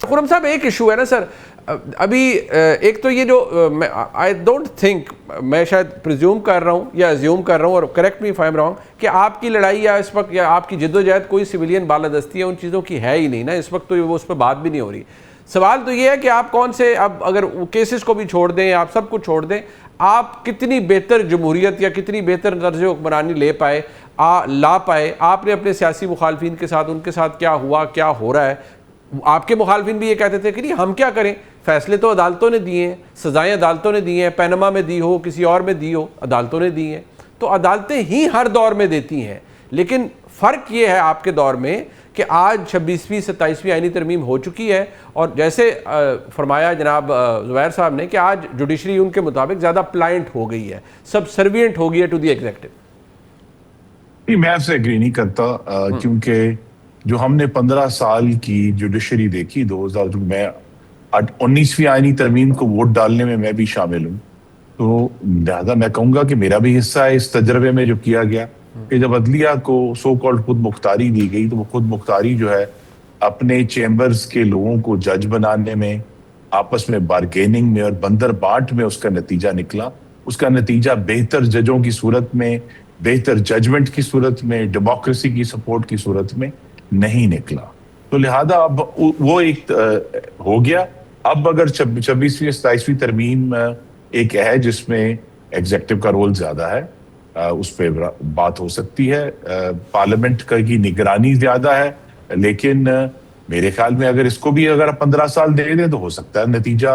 خرم صاحب ایک ایشو ہے نا سر, ابھی ایک تو یہ جو آئی ڈونٹ تھنک, میں شاید پریزیوم کر رہا ہوں یا ازیوم کر رہا ہوں, اور correct me if I am wrong, کہ آپ کی لڑائی یا اس وقت یا آپ کی جدوجہد کوئی سویلین بالادستی ہے ان چیزوں کی ہے ہی نہیں نا اس وقت, تو وہ اس پہ بات بھی نہیں ہو رہی. سوال تو یہ ہے کہ آپ کون سے, اب اگر کیسز کو بھی چھوڑ دیں, آپ سب کو چھوڑ دیں, آپ کتنی بہتر جمہوریت یا کتنی بہتر طرز حکمرانی لا پائے. آپ نے اپنے سیاسی مخالفین کے ساتھ, ان کے ساتھ کیا ہوا, کیا ہو رہا ہے, آپ کے مخالفین بھی یہ کہتے تھے کہ نہیں ہم کیا کریں, فیصلے تو عدالتوں نے دیے ہیں, سزائیں عدالتوں نے دی ہیں, پینما میں دی ہو, کسی اور میں دی ہو, عدالتوں نے دی ہیں. تو عدالتیں ہی ہر دور میں دیتی ہیں, لیکن فرق یہ ہے آپ کے دور میں کہ آج 26ویں 27ویں آئینی ترمیم ہو چکی ہے, اور جیسے فرمایا جناب زبیر صاحب نے کہ آج جوڈیشری ان کے مطابق زیادہ پلائنٹ ہو گئی ہے, سب سروینٹ ہو گئی ہے ٹو دی ایگزیکٹو. میں آپ سے ایگری نہیں کرتا, کیونکہ جو ہم نے 15 سال کی جوڈیشری دیکھی, 2000 میں 19ویں آئینی ترمیم کو ووٹ ڈالنے میں بھی شامل ہوں, تو لہٰذا میں کہوں گا کہ میرا بھی حصہ ہے اس تجربے میں جو کیا گیا کہ جب عدلیہ کو سو کالڈ خود مختاری دی گئی, تو وہ خود مختاری جو ہے اپنے چیمبرز کے لوگوں کو جج بنانے میں, آپس میں بارگیننگ میں اور بندر بانٹ میں اس کا نتیجہ نکلا. اس کا نتیجہ بہتر ججوں کی صورت میں, بہتر ججمنٹ کی صورت میں, ڈیموکریسی کی سپورٹ کی صورت میں نہیں نکلا. تو لہذا اب وہ ایک ہو گیا. اب اگر 26ویں 27ویں ترمیم ایک ہے جس میں ایگزیکٹو کا رول زیادہ ہے, اس پہ بات ہو سکتی ہے, پارلیمنٹ کی نگرانی زیادہ ہے, لیکن میرے خیال میں اگر اس کو بھی اگر 15 سال دے دیں تو ہو سکتا ہے نتیجہ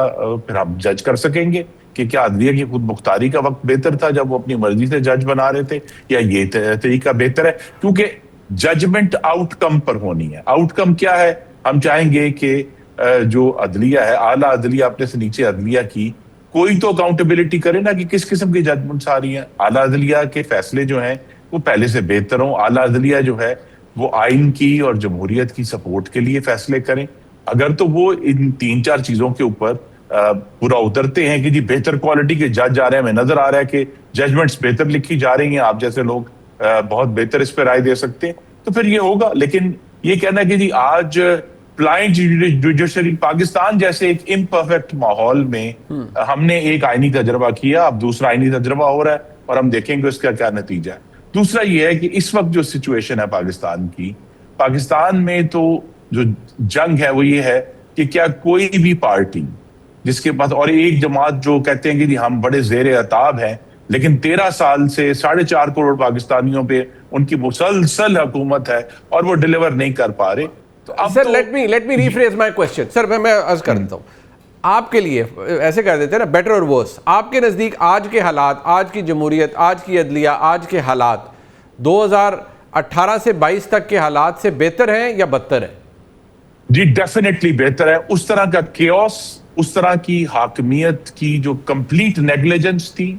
پھر ہم جج کر سکیں گے کہ کیا عدلیہ کی خود مختاری کا وقت بہتر تھا جب وہ اپنی مرضی سے جج بنا رہے تھے, یا یہ طریقہ بہتر ہے. کیونکہ ججمنٹ آؤٹ کم پر ہونی ہے. آؤٹ کم کیا ہے, ہم چاہیں گے کہ جو عدلیہ ہے, اعلیٰ عدلیہ اپنے سے نیچے عدلیہ کی کوئی تو اکاؤنٹیبلٹی کرے نا کہ کس قسم کی ججمنٹس آ رہی ہیں. اعلیٰ عدلیہ کے فیصلے جو ہیں وہ پہلے سے بہتر ہوں. اعلیٰ عدلیہ جو ہے وہ آئین کی اور جمہوریت کی سپورٹ کے لیے فیصلے کریں. اگر تو وہ ان 3-4 چیزوں کے اوپر پورا اترتے ہیں کہ جی بہتر کوالٹی کے جج آ رہے ہیں, ہمیں نظر آ رہا ہے کہ ججمنٹس بہتر لکھی جا رہی ہیں, آپ جیسے لوگ بہت بہتر اس پہ رائے دے سکتے ہیں, تو پھر یہ ہوگا. لیکن یہ کہنا کہ جی آج پلائنٹ جوڈیشری, پاکستان جیسے ایک امپرفیکٹ ماحول میں ہم نے ایک آئینی تجربہ کیا, اب دوسرا آئینی تجربہ ہو رہا ہے اور ہم دیکھیں گے اس کا کیا نتیجہ ہے. دوسرا یہ ہے کہ اس وقت جو سچویشن ہے پاکستان کی, پاکستان میں تو جو جنگ ہے وہ یہ ہے کہ کیا کوئی بھی پارٹی جس کے پاس, اور ایک جماعت جو کہتے ہیں کہ جی ہم بڑے زیر عتاب ہیں, لیکن 13 سال سے 4.5 کروڑ پاکستانیوں پہ ان کی مسلسل حکومت ہے اور وہ ڈیلیور نہیں کر پا رہے. تو اب سر لیٹ می ریفریز مائی کوسچن. سر میں عرض کر دیتا ہوں, آپ کے لیے ایسے کر دیتے ہیں نا, بیٹر اور ورس, آپ کے نزدیک آج کے حالات, آج کی جمہوریت, آج کی عدلیہ, آج کے حالات 2018 سے 22 تک کے حالات سے بہتر ہیں یا بدتر ہیں؟ جی ڈیفینیٹلی بہتر ہے. اس طرح کا کیوس, اس طرح کی حاکمیت کی جو کمپلیٹ نیگلیجنس تھی,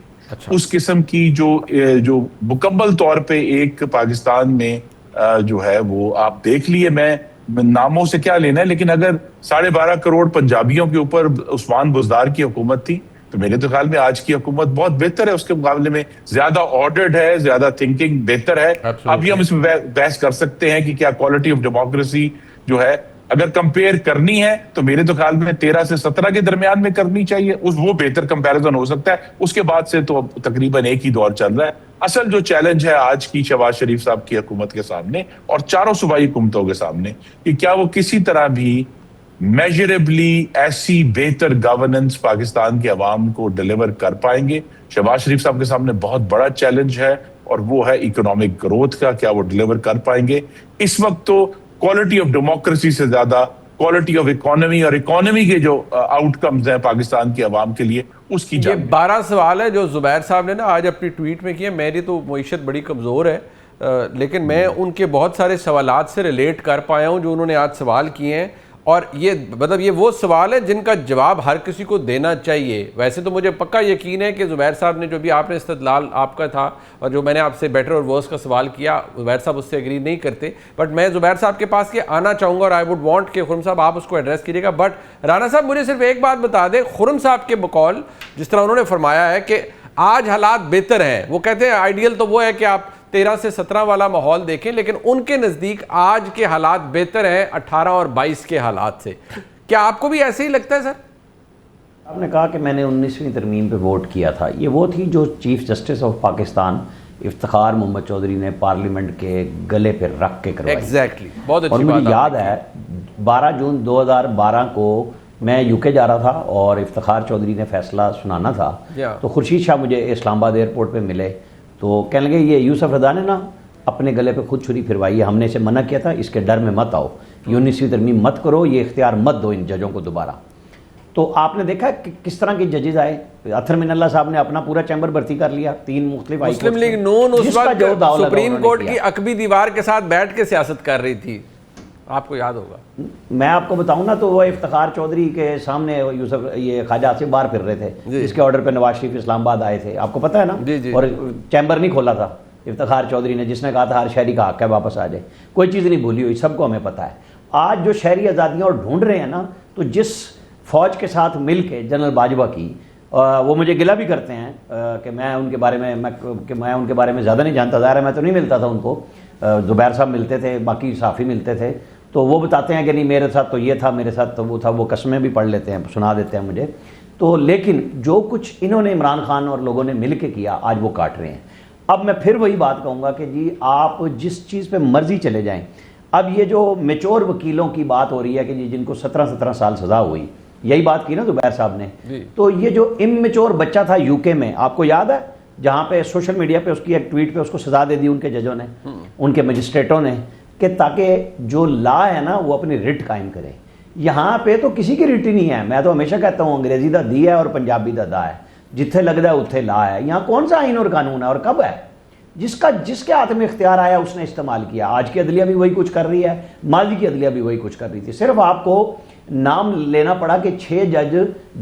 اس قسم کی جو مکمل طور پہ ایک پاکستان میں جو ہے وہ آپ دیکھ لیے, میں ناموں سے کیا لینا ہے, لیکن اگر 12.5 کروڑ پنجابیوں کے اوپر عثمان بزدار کی حکومت تھی, تو میرے تو خیال میں آج کی حکومت بہت بہتر ہے, اس کے مقابلے میں زیادہ آرڈرڈ ہے, زیادہ تھنکنگ بہتر ہے. ابھی ہم اس میں بحث کر سکتے ہیں کہ کیا کوالٹی آف ڈیموکریسی جو ہے اگر کمپیئر کرنی ہے تو میرے تو خیال میں 13 سے 17 کے درمیان میں کرنی چاہیے, وہ بہتر کمپیریزن ہو سکتا ہے. اس کے بعد سے تو تقریباً ایک ہی دور چل رہا ہے. اصل جو چیلنج ہے آج کی شہباز شریف صاحب کی حکومت کے سامنے اور چاروں صوبائی حکومتوں کے سامنے, کہ کیا وہ کسی طرح بھی میجریبلی ایسی بہتر گورننس پاکستان کے عوام کو ڈیلیور کر پائیں گے. شہباز شریف صاحب کے سامنے بہت بڑا چیلنج ہے, اور وہ ہے اکنامک گروتھ کا, کیا وہ ڈیلیور کر پائیں گے. اس وقت تو کوالٹی آف ڈیموکریسی سے زیادہ کوالٹی آف اکانومی, اور اکانومی کے جو آؤٹ کمز ہیں پاکستان کے عوام کے لیے, اس کی یہ 12 سوال ہے جو زبیر صاحب نے نا آج اپنی ٹویٹ میں کیے. میری تو معیشت بڑی کمزور ہے, لیکن میں ان کے بہت سارے سوالات سے ریلیٹ کر پایا ہوں جو انہوں نے آج سوال کیے ہیں, اور یہ مطلب یہ وہ سوال ہے جن کا جواب ہر کسی کو دینا چاہیے. ویسے تو مجھے پکا یقین ہے کہ زبیر صاحب نے جو بھی آپ نے استدلال آپ کا تھا, اور جو میں نے آپ سے بیٹر اور ورس کا سوال کیا, زبیر صاحب اس سے ایگری نہیں کرتے, بٹ میں زبیر صاحب کے پاس یہ آنا چاہوں گا, اور آئی ووڈ وانٹ کہ خرم صاحب آپ اس کو ایڈریس کیجیے گا. بٹ رانا صاحب مجھے صرف ایک بات بتا دیں, خرم صاحب کے بقول جس طرح انہوں نے فرمایا ہے کہ آج حالات بہتر ہیں, وہ کہتے ہیں آئیڈیل تو وہ ہے کہ آپ 13 سے 17 والا ماحول دیکھیں, لیکن ان کے نزدیک آج کے حالات بہتر ہیں 18 اور 22 کے حالات سے. کیا آپ کو بھی ایسے ہی لگتا ہے سر؟ آپ نے کہا کہ میں نے 19ویں ترمیم پہ ووٹ کیا تھا، یہ وہ تھی جو chief justice of Pakistan Iftikhar Muhammad Chaudhry نے پارلیمنٹ کے گلے پہ رکھ کے کروائی. ایگزیکٹلی، بہت اور اچھی مجھے بات یاد ہے 12 جون 2012 کو میں یو کے جا رہا تھا اور افتخار چودھری نے فیصلہ سنانا تھا. تو خورشید شاہ مجھے اسلام آباد ایئرپورٹ پہ ملے تو کہنے لگے یہ یوسف رضا نے نا اپنے گلے پہ خود چھری پھروائی ہے، ہم نے اسے منع کیا تھا، اس کے ڈر میں مت آؤ، یہ 19ویں ترمیم مت کرو، یہ اختیار مت دو ان ججوں کو دوبارہ. تو آپ نے دیکھا کہ کس طرح کے ججز آئے. اطہر من اللہ صاحب نے اپنا پورا چیمبر بھرتی کر لیا 3 مختلف مسلم لیگ نون اس وقت سپریم کورٹ کی عقبی دیوار کے ساتھ بیٹھ کے سیاست کر رہی تھی، آپ کو یاد ہوگا. میں آپ کو بتاؤں نا تو وہ افتخار چودھری کے سامنے یوسف یہ خواجہ آصف باہر پھر رہے تھے جس کے آرڈر پہ نواز شریف اسلام آباد آئے تھے، آپ کو پتہ ہے نا. اور چیمبر نہیں کھولا تھا افتخار چودھری نے، جس نے کہا تھا ہر شہری کا حق ہے واپس آ جائے. کوئی چیز نہیں بھولی ہوئی، سب کو ہمیں پتہ ہے. آج جو شہری آزادیاں اور ڈھونڈ رہے ہیں نا، تو جس فوج کے ساتھ مل کے جنرل باجوہ کی، وہ مجھے گلہ بھی کرتے ہیں کہ میں ان کے بارے میں زیادہ نہیں جانتا. ظاہر ہے میں تو نہیں ملتا تھا ان کو، زبیر صاحب ملتے تھے، باقی صحافی ملتے تھے، تو وہ بتاتے ہیں کہ نہیں میرے ساتھ تو یہ تھا، میرے ساتھ تو وہ تھا، وہ قسمیں بھی پڑھ لیتے ہیں، سنا دیتے ہیں مجھے. تو لیکن جو کچھ انہوں نے عمران خان اور لوگوں نے مل کے کیا آج وہ کاٹ رہے ہیں. اب میں پھر وہی بات کہوں گا کہ جی آپ جس چیز پہ مرضی چلے جائیں. اب یہ جو میچور وکیلوں کی بات ہو رہی ہے کہ جی جن کو 17 سال سزا ہوئی، یہی بات کی نا زبیر صاحب نے. تو یہ جو امیچور بچہ تھا یو کے میں، آپ کو یاد ہے جہاں پہ سوشل میڈیا پہ اس کی ایک ٹویٹ پہ اس کو سزا دے دی ان کے ججوں نے، ان کے مجسٹریٹوں نے، کہ تاکہ جو لا ہے نا وہ اپنی رٹ قائم کرے. یہاں پہ تو کسی کی رٹ ہی نہیں ہے. میں تو ہمیشہ کہتا ہوں انگریزی دا دی ہے اور پنجابی دا دا ہے، جتھے لگتا ہے اتھے لا ہے. یہاں کون سا آئین اور قانون ہے اور کب ہے؟ جس کے ہاتھ میں اختیار آیا اس نے استعمال کیا. آج کی عدلیہ بھی وہی کچھ کر رہی ہے، ماضی کی عدلیہ بھی وہی کچھ کر رہی تھی. صرف آپ کو نام لینا پڑا کہ 6 جج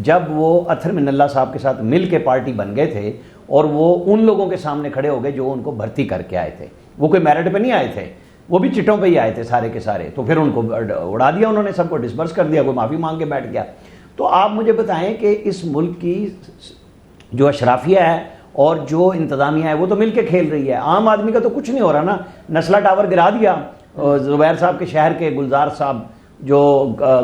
جب وہ اطہر من اللہ صاحب کے ساتھ مل کے پارٹی بن گئے تھے اور وہ ان لوگوں کے سامنے کھڑے ہو گئے جو ان کو بھرتی کر کے آئے تھے. وہ کوئی میرٹ پہ نہیں آئے تھے، وہ بھی چٹوں پہ ہی آئے تھے سارے کے سارے. تو پھر ان کو اڑا دیا انہوں نے، سب کو ڈسبرس کر دیا، کوئی معافی مانگ کے بیٹھ گیا. تو آپ مجھے بتائیں کہ اس ملک کی جو اشرافیہ ہے اور جو انتظامیہ ہے وہ تو مل کے کھیل رہی ہے. عام آدمی کا تو کچھ نہیں ہو رہا نا. نسلہ ٹاور گرا دیا زبیر صاحب کے شہر کے. گلزار صاحب جو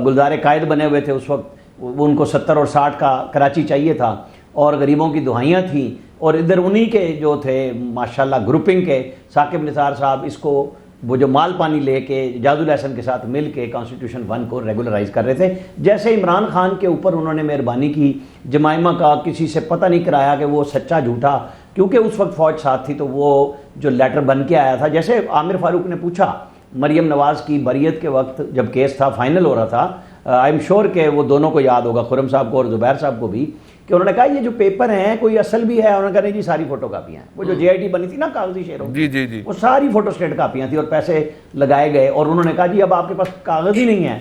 گلزار قائد بنے ہوئے تھے اس وقت، ان کو 70 اور 60 کا کراچی چاہیے تھا اور غریبوں کی دہائیاں تھیں. اور ادھر انہی کے جو تھے ماشاءاللہ گروپنگ کے ثاقب نثار صاحب، اس کو وہ جو مال پانی لے کے جاز الحسن کے ساتھ مل کے کانسٹیٹیوشن 1 کو ریگولرائز کر رہے تھے. جیسے عمران خان کے اوپر انہوں نے مہربانی کی، جمائمہ کا کسی سے پتہ نہیں کرایا کہ وہ سچا جھوٹا، کیونکہ اس وقت فوج ساتھ تھی تو وہ جو لیٹر بن کے آیا تھا. جیسے عامر فاروق نے پوچھا مریم نواز کی بریت کے وقت جب کیس تھا فائنل ہو رہا تھا، آئی ایم شور کہ وہ دونوں کو یاد ہوگا، خرم صاحب کو اور زبیر صاحب کو بھی، کہ انہوں نے کہا یہ جو پیپر ہیں کوئی اصل بھی ہے؟ انہوں نے کہا نہیں جی ساری فوٹو کاپیاں ہیں. وہ جو جے آئی ٹی بنی تھی نا کاغذی شیروں، وہ ساری فوٹو اسٹیٹ کاپیاں تھیں اور پیسے لگائے گئے. اور انہوں نے کہا جی اب آپ کے پاس کاغذ ہی نہیں ہے